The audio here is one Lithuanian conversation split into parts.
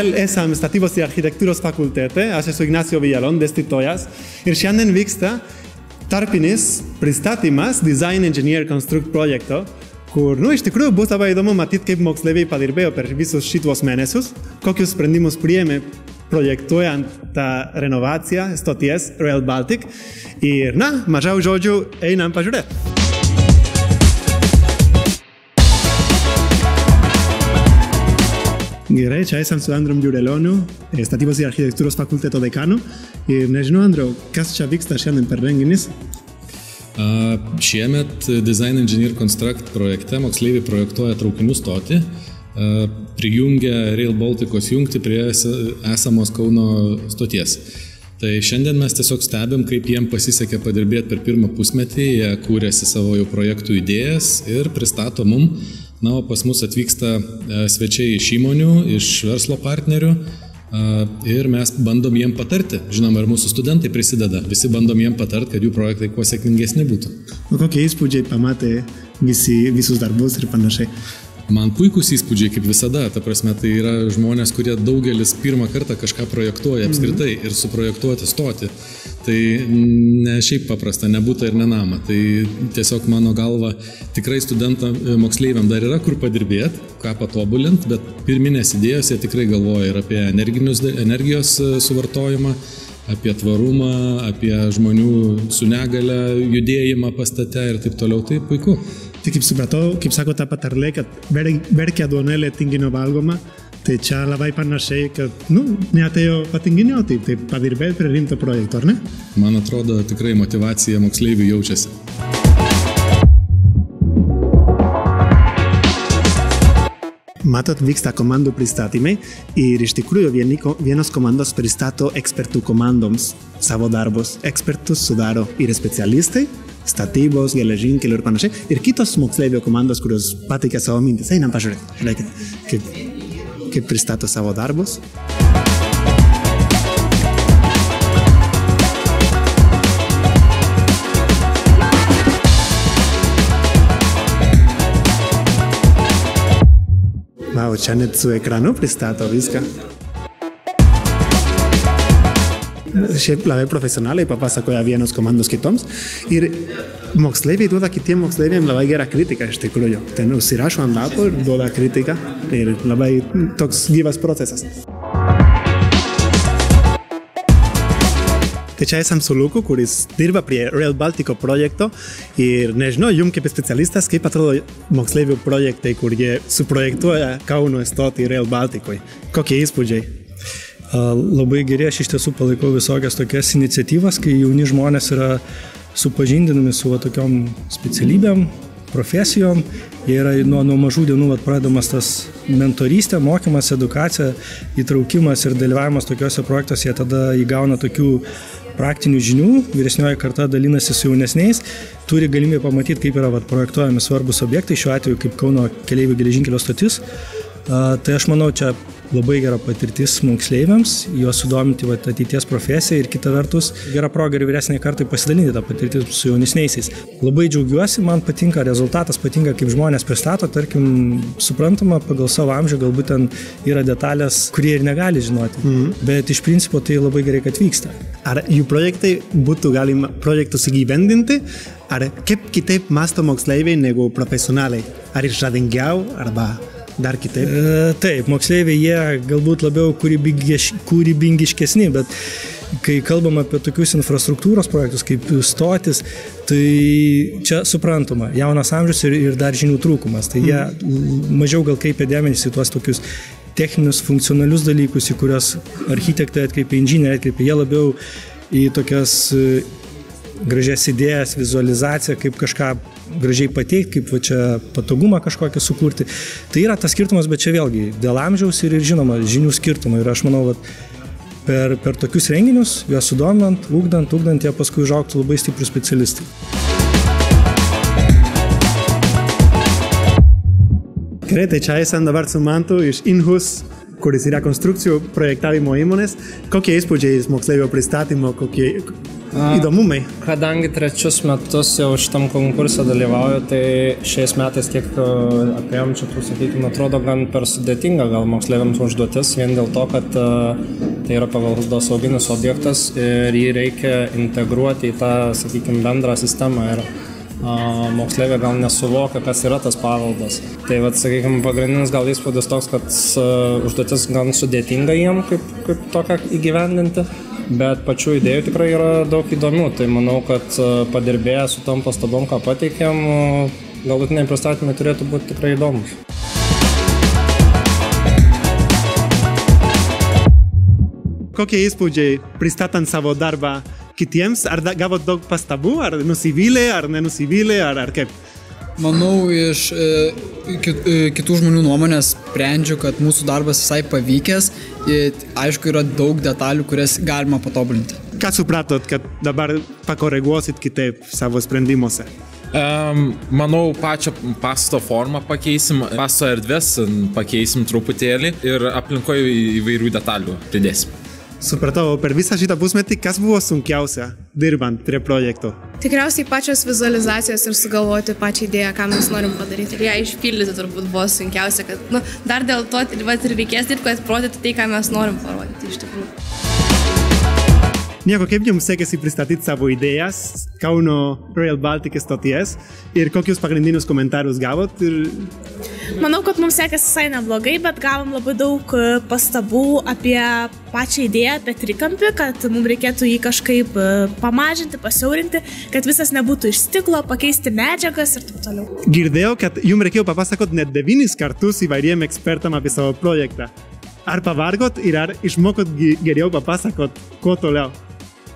vėl esam statybos ir architektūros fakultete, aš esu Ignacio Villalón, dėstytojas, ir šiandien vyksta tarpinis pristatymas Design Engineer Construct projekto, kur, iš tikrųjų bus labai įdomu matyti, kaip moksleiviai padirbėjo per visus šitos mėnesius, kokius sprendimus priėmė projektuojant tą renovaciją stoties Rail Baltic. Ir, mažiau žodžių, einam pažiūrėti. Gerai, čia esam su Andrium Giurelioniu, statybos ir architektūros fakulteto dekanu. Ir nežinau, Andriau, kas čia vyksta šiandien per renginis? Šiemet Design Engineer Construct projekte moksleiviai projektuoja traukinių stotį, prijungia Rail Balticos jungtį prie esamos Kauno stoties. Tai šiandien mes tiesiog stebim, kaip jiem pasisekė padirbėti per pirmą pusmetį, jie kūrėsi savo jau projektų idėjas ir pristato mum. O pas mus atvyksta svečiai iš įmonių, iš verslo partnerių ir mes bandom jiem patarti. Žinoma, ir mūsų studentai prisideda. Visi bandom jiem patarti, kad jų projektai kuo sėkmingesni būtų. O kokie įspūdžiai pamatė visus darbus ir panašiai? Man puikus įspūdžiai, kaip visada. Ta prasme, tai yra žmonės, kurie daugelis pirmą kartą kažką projektuoja apskritai ir suprojektuoti stoti. Tai ne šiaip paprasta, nebūta ir nenama. Tai tiesiog mano galva tikrai moksleiviam dar yra kur padirbėti, ką patobulinti, bet pirminės idėjos jie tikrai galvoja ir apie energijos suvartojimą, apie tvarumą, apie žmonių su negale judėjimą pastate ir taip toliau. Tai puiku. Tai kaip supratau, kaip sako ta patarlė, kad verkia duonelė tinginio valgoma, tai čia labai panašiai, kad neatėjo patinginioti, tai padirbėti prie rimto projekto, ar ne? Man atrodo, tikrai motyvacija moksleivių jaučiasi. Matot, vyksta komandų pristatymai ir iš tikrųjų vienos komandos pristato ekspertų komandoms savo darbus. Ekspertus sudaro ir specialistai, statybos, geležinkelių ir panašiai, ir kitos moksleivio komandos, kurios pateikia savo mintis. Einam pažiūrėti, žiūrėkit, kaip pristato savo darbus. Wow, čia net su ekranu pristato viską. Šiaip labai profesionaliai papasakoja vienos komandos kitoms ir moksleiviai duoda kitiem moksleiviam labai gerą kritiką iš tikrųjų. Ten užsirašo ant lapo ir duoda kritiką ir labai toks gyvas procesas. Tai čia esam su Luku, kuris dirba prie Rail Baltico projekto ir nežinau, jums kaip specialistas, kaip atrodo moksleivių projektai, kur jie suprojektuoja Kauno stotį Rail Balticui. Kokie įspūdžiai? Labai geri, aš iš tiesų palaikau visokias tokias iniciatyvas, kai jauni žmonės yra supažindinami su tokiom specialybėm, profesijom. Jie yra nuo mažų dienų pradedamas tas mentorystė, mokymas, edukacija, įtraukimas ir dalyvavimas tokiuose projektuose. Jie tada įgauna tokių praktinių žinių, vyresnioji karta dalinasi su jaunesniais, turi galimybę pamatyti, kaip yra projektuojami svarbus objektai, šiuo atveju kaip Kauno keleivių geležinkelio stotis. Tai aš manau, čia labai gera patirtis moksleiviams, juos sudominti ateities profesiją ir kita vertus gera proga ir vyresniai kartai pasidalinti tą patirtį su jaunesniaisiais. Labai džiaugiuosi, man patinka rezultatas, patinka kaip žmonės pristato, tarkim, suprantama, pagal savo amžių galbūt ten yra detalės, kurie ir negali žinoti, bet iš principo tai labai gerai, kad vyksta. Ar jų projektai būtų galima projektus įgyvendinti, ar kaip kitaip mąsto moksleiviai negu profesionaliai? Ar išradingiau, arba dar kitaip? Taip, moksleiviai jie galbūt labiau kūrybingiškesni, bet kai kalbam apie tokius infrastruktūros projektus kaip stotis, tai čia suprantama, jaunas amžius ir dar žinių trūkumas. Tai jie mažiau gal kreipia dėmesį į tuos tokius techninius, funkcionalius dalykus, į kurios architektai atkreipia, inžinieriai atkreipia, jie labiau į tokias gražias idėjas, vizualizaciją, kaip kažką gražiai pateikti, kaip čia patogumą kažkokią sukurti. Tai yra tas skirtumas, bet čia vėlgi dėl amžiaus ir žinoma žinių skirtumų. Ir aš manau, per tokius renginius, juos sudominant, ugdant, jie paskui užaugtų labai stiprų specialistai. Gerai, tai čia esam dabar su Mantu iš Inhus, kuris yra konstrukcijų projektavimo įmonės. Kokie įspūdžiai iš moksleivio pristatymo, įdomumai? Kadangi 3 metus jau šitam konkursą dalyvauju, tai šiais metais kiek apėjom čia, sakykime, atrodo gan per sudėtinga gal moksleiviams užduotis, vien dėl to, kad tai yra paveldosauginis objektas ir jį reikia integruoti į tą, sakykime, bendrą sistemą ir moksleivė gal nesuvokia, kas yra tas paveldas. Tai, sakykime, pagrindinis gal įspūdis toks, kad užduotis gan sudėtinga jiem kaip tokią įgyvendinti, bet pačių idėjų tikrai yra daug įdomių. Tai manau, kad padirbėję su tom pastabom, ką pateikėm, galutiniai pristatymai turėtų būti tikrai įdomus. Kokie įspūdžiai pristatant savo darbą kitiems? Ar gavot daug pastabų? Ar nusivylė, ar nenusivylė, ar kaip? Manau, iš kitų žmonių nuomonės sprendžiu, kad mūsų darbas visai pavykęs. Aišku, yra daug detalių, kurias galima patobulinti. Ką supratot, kad dabar pakoreguosit kitaip savo sprendimuose? Manau, pačią pastato formą pakeisim, pastato erdvės pakeisim truputėlį ir aplinkoje įvairių detalių pridėsim. Supratau, per visą šitą pusmetį, kas buvo sunkiausia dirbant prie projekto? Tikriausiai pačios vizualizacijos ir sugalvoti pačią idėją, ką mes norim padaryti. Ir ją išpildyti turbūt buvo sunkiausia, kad dar dėl to ir reikės dirbti, kad parodytų tai, ką mes norim parodyti iš tikrųjų. Nieko, kaip jums sekėsi pristatyti savo idėjas Kauno Rail Baltica stoties ir kokius pagrindinius komentarus gavot? Manau, kad mums sekėsi visai neblogai, bet gavom labai daug pastabų apie pačią idėją, apie trikampį, kad mums reikėtų jį kažkaip pamažinti, pasiaurinti, kad visas nebūtų iš stiklo, pakeisti medžiagas ir taip toliau. Girdėjau, kad jums reikėjo papasakot net 9 kartus įvairiem ekspertam apie savo projektą. Ar pavargot ir ar išmokot geriau papasakot, ko toliau?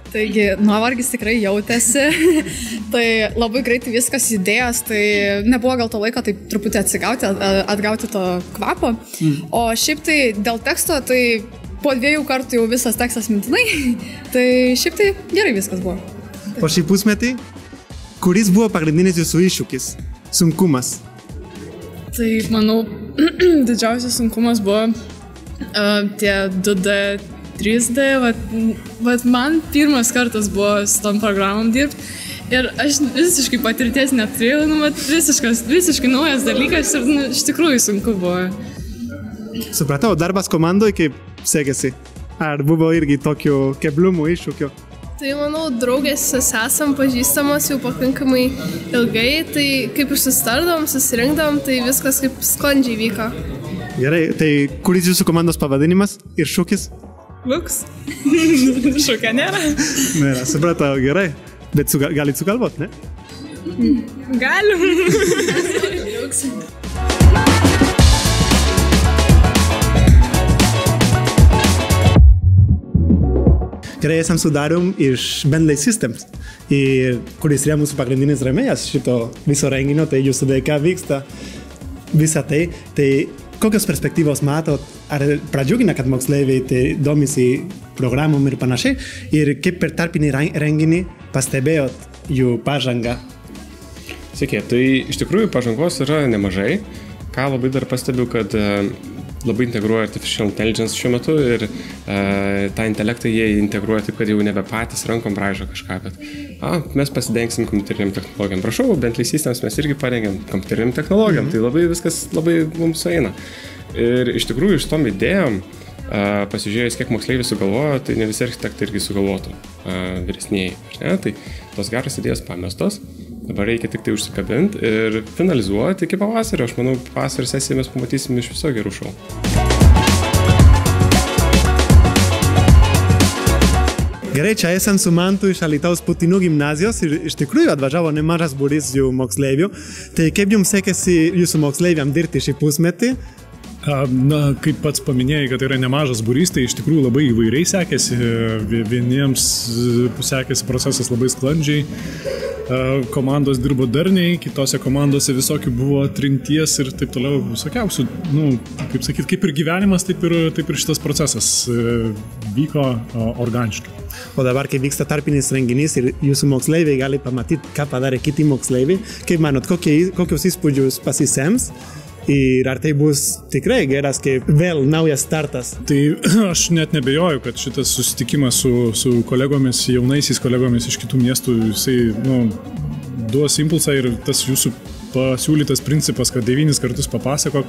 Taigi, nuovargis tikrai jautėsi, tai labai greitai viskas įdėjęs, tai nebuvo gal to laiko taip truputį atgauti to kvapo, o šiaip tai dėl teksto, tai po 2 kartų jau visas tekstas mintinai, tai šiaip tai gerai viskas buvo. Po šį pusmetį, kuris buvo pagrindinis jūsų iššūkis, sunkumas? Tai, manau, didžiausias sunkumas buvo tie 2D, 3D, vat man pirmas kartas buvo su tom programom dirbti ir aš visiškai patirties neturėjau, visiškai naujas dalykas ir iš tikrųjų sunku buvo. Supratau, darbas komandoje kaip sekėsi? Ar buvo irgi tokių keblumų, iššūkių? Tai manau, draugės esam pažįstamos jau pakankamai ilgai, tai kaip ir susitardom, susirinkdom, tai viskas kaip sklandžiai vyko. Gerai, tai kuris jūsų komandos pavadinimas ir šūkis? Luks. Šūkio nėra. Nėra, supratau, gerai. Bet galit sugalvot, ne? Galim. Gerai, esam su Darium iš Bentley Systems, kuris yra mūsų pagrindinis rėmėjas šito viso renginio, tai jūsų dėka vyksta visą tai. Tai kokios perspektyvos matot, ar pradžiugina, kad moksleiviai tai domisi programom ir panašiai, ir kaip per tarpinį renginį pastebėjot jų pažangą? Sveiki, tai iš tikrųjų pažangos yra nemažai. Ką labai dar pastebiu, kad labai integruoja Artificial Intelligence šiuo metu ir tą intelektą jie integruoja taip, kad jau nebe patys rankom braižo kažką, bet mes pasidengsim kompiuteriniam technologijam. Prašau, Bentley Systems mes irgi padengiam kompiuteriniam technologijam, tai labai viskas labai mums sueina. Ir iš tikrųjų iš tom idėjom, pasižiūrėjus, kiek moksleiviai sugalvojo, tai ne visi architektai irgi sugalvotų vyresnieji. Tai tos geros idėjos pamestos, dabar reikia tik tai užsikabinti ir finalizuoti iki pavasario. Aš manau, pavasario sesiją mes pamatysim iš viso gerų šou. Gerai, čia esam su Mantu iš Alytaus Putinų gimnazijos ir iš tikrųjų atvažiavo nemažas būrys jų moksleivių. Tai kaip jums sekėsi jūsų moksleiviam dirbti šį pusmetį? Na, kaip pats paminėjai, kad tai yra nemažas būrys, tai iš tikrųjų labai įvairiai sekėsi. Vieniems sekėsi procesas labai sklandžiai, komandos dirbo darniai, kitose komandose visokių buvo trinties ir taip toliau visokiausių. Kaip sakyt, kaip ir gyvenimas, taip ir šitas procesas vyko organiškai. O dabar, kai vyksta tarpinis renginys ir jūsų moksleiviai gali pamatyti, ką padarė kiti moksleiviai, kaip manot, kokius įspūdžius pasisems Ir ar tai bus tikrai geras kaip vėl naujas startas? Tai aš net nebejoju, kad šitas susitikimas su kolegomis, jaunaisiais kolegomis iš kitų miestų, jisai duos impulsą ir tas jūsų pasiūlytas principas, kad 9 kartus papasakok,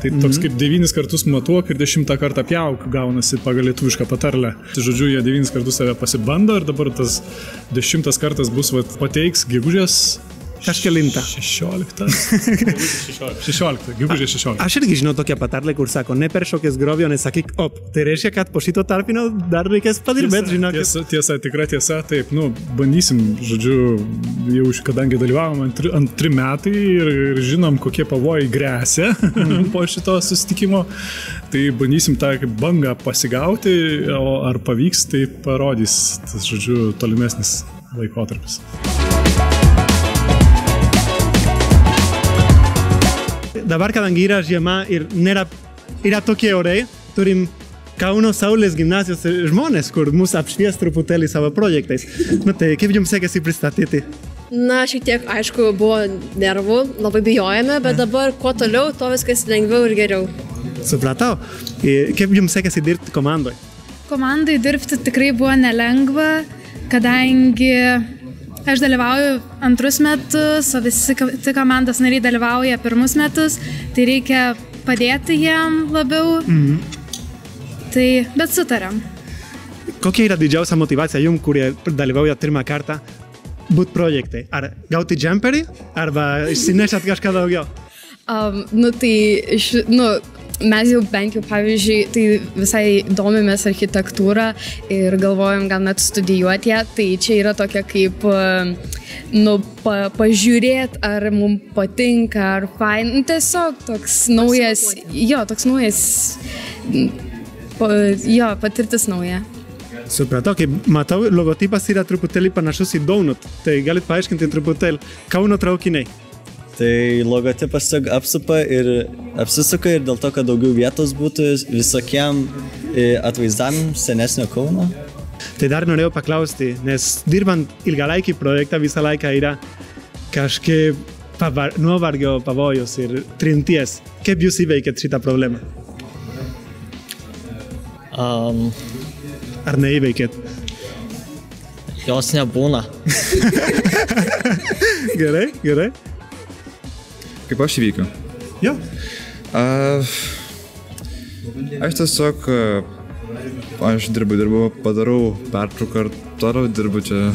tai toks kaip 9 kartus matuok ir 10 kartą pjauk gaunasi pagal lietuvišką patarlę. Tai žodžiu, jie 9 kartus save pasibando ir dabar tas 10 kartas bus pateiks gegužės kažkelinta. 16. Gegužės 16. Aš irgi žinau tokią patarlę, kur sako, neperšokės grovio, nesakyk op. Tai reiškia, kad po šito tarpinio dar reikės padirbėti, žinokit. Tiesa, tikra tiesa, taip, bandysim, žodžiu, jau kadangi dalyvavom ant 3 metai ir žinom, kokie pavojai gresia po šito susitikimo, tai bandysim tą kaip bangą pasigauti, o ar pavyks, tai parodys, tas, žodžiu, tolimesnis laikotarpis. Dabar, kadangi yra žiema ir yra tokie orai, turim Kauno Saulės gimnazijos žmonės, kur mus apšvies truputėlį savo projektais. Tai kaip jums sekėsi pristatyti? Na, šiek tiek, aišku, buvo nervų, labai bijojame, bet dabar kuo toliau, to viskas lengviau ir geriau. Supratau. Kaip jums sekėsi dirbti komandoj? Komandai dirbti tikrai buvo nelengva, kadangi aš dalyvauju 2 metus, o visi komandos nariai dalyvauja 1 metus, tai reikia padėti jiem labiau, bet sutariam. Kokia yra didžiausia motivacija jums, kurie dalyvauja 1 kartą, būt projektai? Ar gauti džemperį, arba išsinešat kažką daugiau? Mes jau bent jau, pavyzdžiui, tai visai domimės architektūrą ir galvojam gal net studijuoti ją, tai čia yra tokia kaip, pažiūrėt, ar mums patinka, ar fain, tiesiog toks naujas, patirtis nauja. Supratau, kaip matau, logotipas yra truputėlį panašus į Donut, tai galit paaiškinti truputėlį Kauno traukiniai. Tai logotipas tiesiog apsisuka ir dėl to, kad daugiau vietos būtų visokiem atvaizdam senesnio Kauno. Tai dar norėjau paklausti, nes dirbant ilgalaikį projektą visą laiką yra kažkaip nuovargio pavojus ir trinties. Kaip jūs įveikėt šitą problemą? Ar neįveikėt? Jos nebūna. Gerai. Kaip aš įveikiu? Jo. Aš tiesiog, dirbu, padarau pertrauką ir toliau dirbu čia.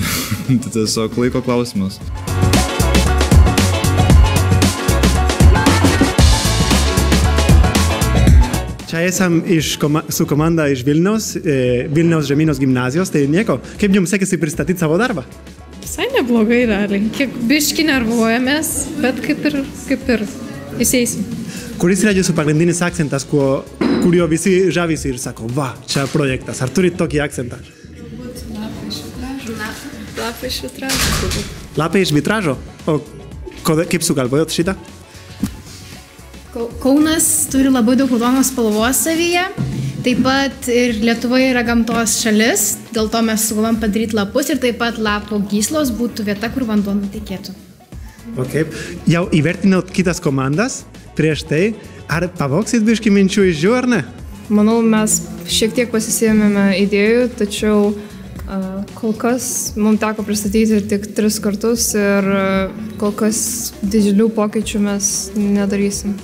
Tai tiesiog laiko klausimas. Čia esam su komanda iš Vilniaus Žemynos gimnazijos, tai nieko. Kaip jums sekėsi pristatyti savo darbą? Visai neblogai, realiai. Kiek biški nervuojamės, bet kaip ir įseisim. Kuris yra jūsų pagrindinis akcentas, kurio visi žavisi ir sako, va, čia projektas. Ar turit tokį akcentą? Lapai iš vitražo. Lapai iš vitražo? O kaip sugalvojot šitą? Kaunas turi labai daug raudonos spalvos savyje. Taip pat ir Lietuvoje yra gamtos šalis, dėl to mes sugalvojom padaryti lapus ir taip pat lapų gyslos būtų vieta, kur vanduo nutekėtų. Jau įvertinot kitas komandas prieš tai, ar pavoksit biškį minčių iš jų, ar ne? Manau, mes šiek tiek pasisėmėme idėjų, tačiau kol kas mums teko pristatyti tik 3 kartus ir kol kas didžiulių pokyčių mes nedarysim,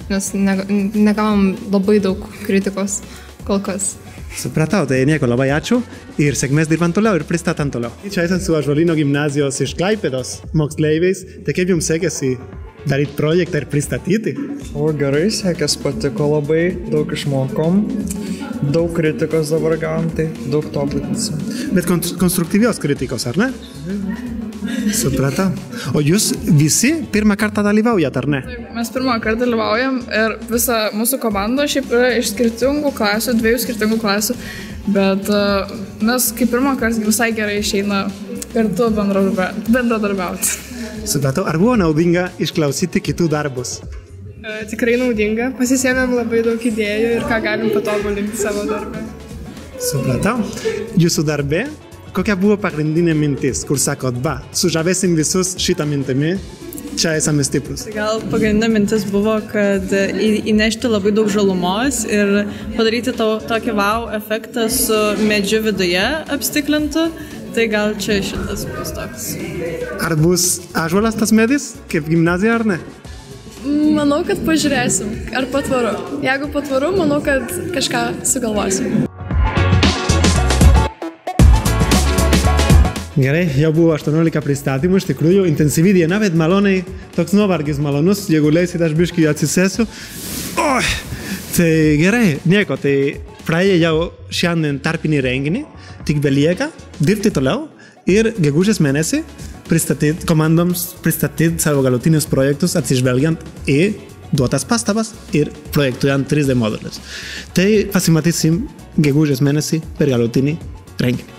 nes negavom labai daug kritikos. Kol kas. Supratau, tai nieko, labai ačiū ir sėkmės dirbant toliau ir pristatant toliau. Čia esam su Ąžuolyno gimnazijos iš Klaipėdos moksleiviais, tai kaip jums sekėsi daryti projektą ir pristatyti? Gerai, sekės, patiko labai, daug išmokom, daug kritikos dabar gavom, tai daug tobulinsim. Bet konstruktyvios kritikos, ar ne? Supratau. O jūs visi 1 kartą dalyvaujat, ar ne? Mes 1 kartą dalyvaujam ir visa mūsų komanda šiaip yra iš skirtingų klasių, 2 skirtingų klasių, bet mes kaip 1 kartą visai gerai išeina kartu bendradarbiauti. Supratau, ar buvo naudinga išklausyti kitų darbus? Tikrai naudinga, pasisėmėm labai daug idėjų ir ką galim patobulinti savo darbę. Supratau. Jūsų darbė? Kokia buvo pagrindinė mintis, kur sakot, sužavėsim visus šitą mintimį? čia esame stiprus. Gal pagrindinė mintis buvo, kad įnešti labai daug žalumos ir padaryti tokį wow efektą su medžiu viduje apstiklintu, tai gal čia šitas bus toks. Ar bus ąžuolas tas medis, kaip gimnazija ar ne? Manau, kad pažiūrėsim, ar patvaru. Jeigu patvaru, manau, kad kažką sugalvosim. Gerai, jau buvo 18 pristatymų, iš tikrųjų, intensyvi diena, bet maloniai, toks nuovargis malonus, jeigu leisit, aš biškį atsisėsiu. Tai gerai, nieko, tai praėjo jau šiandien tarpinį renginį, tik belieka dirbti toliau ir gegužės mėnesį komandoms pristatyti savo galutinius projektus atsižvelgiant į duotas pastabas ir projektuojant 3D modulius. Tai pasimatysim gegužės mėnesį per galutinį renginį.